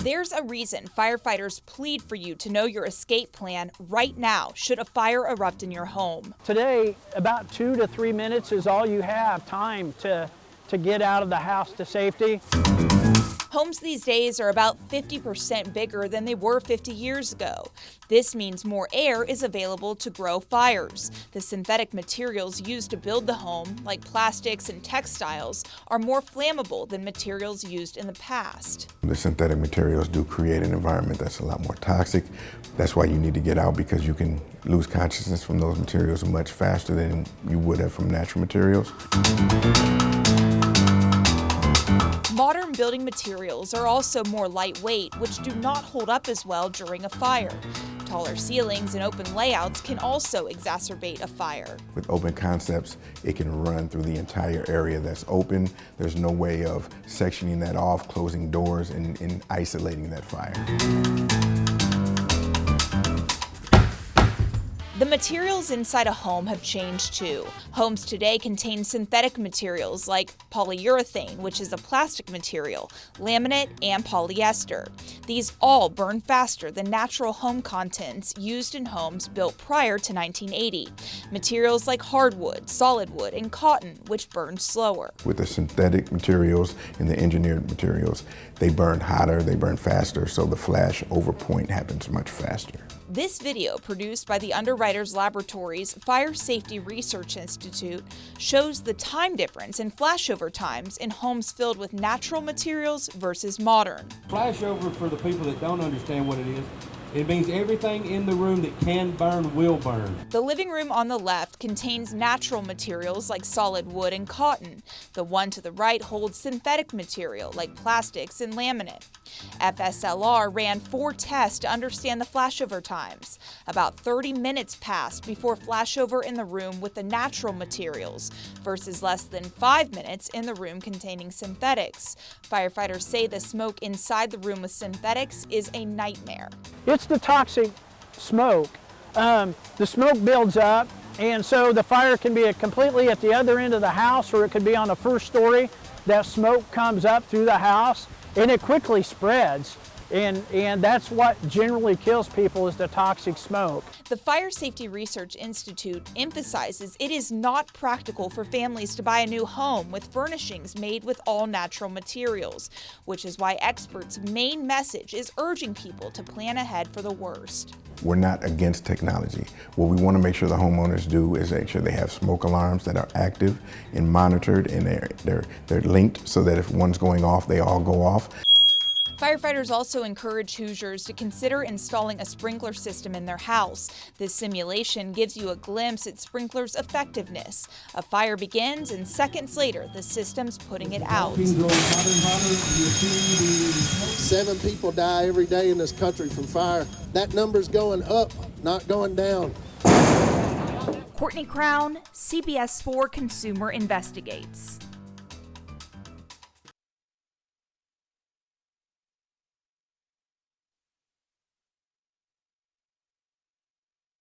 There's a reason firefighters plead for you to know your escape plan right now should a fire erupt in your home. Today, about 2 to 3 minutes is all you have time to get out of the house to safety. Homes these days are about 50% bigger than they were 50 years ago. This means more air is available to grow fires. The synthetic materials used to build the home, like plastics and textiles, are more flammable than materials used in the past. The synthetic materials do create an environment that's a lot more toxic. That's why you need to get out, because you can lose consciousness from those materials much faster than you would have from natural materials. Modern building materials are also more lightweight, which do not hold up as well during a fire. Taller ceilings and open layouts can also exacerbate a fire. With open concepts, it can run through the entire area that's open. There's no way of sectioning that off, closing doors, and isolating that fire. The materials inside a home have changed too. Homes today contain synthetic materials like polyurethane, which is a plastic material, laminate, and polyester. These all burn faster than natural home contents used in homes built prior to 1980. Materials like hardwood, solid wood, and cotton, which burn slower. With the synthetic materials and the engineered materials, they burn hotter, they burn faster, so the flash over point happens much faster. This video, produced by the Underwriters Laboratories Fire Safety Research Institute, shows the time difference in flashover times in homes filled with natural materials versus modern. Flashover, for the people that don't understand what it is, it means everything in the room that can burn will burn. The living room on the left contains natural materials like solid wood and cotton. The one to the right holds synthetic material like plastics and laminate. FSLR ran 4 tests to understand the flashover times. About 30 minutes passed before flashover in the room with the natural materials versus less than 5 minutes in the room containing synthetics. Firefighters say the smoke inside the room with synthetics is a nightmare. It's the toxic smoke. The smoke builds up, and so the fire can be completely at the other end of the house, or it could be on the first story. That smoke comes up through the house, and it quickly spreads. And that's what generally kills people, is the toxic smoke. The Fire Safety Research Institute emphasizes it is not practical for families to buy a new home with furnishings made with all natural materials, which is why experts' main message is urging people to plan ahead for the worst. We're not against technology. What we want to make sure the homeowners do is make sure they have smoke alarms that are active and monitored, and they're linked so that if one's going off, they all go off. Firefighters also encourage Hoosiers to consider installing a sprinkler system in their house. This simulation gives you a glimpse at sprinklers' effectiveness. A fire begins, and seconds later, the system's putting it out. 7 people die every day in this country from fire. That number's going up, not going down. Courtney Crown, CBS 4 Consumer Investigates.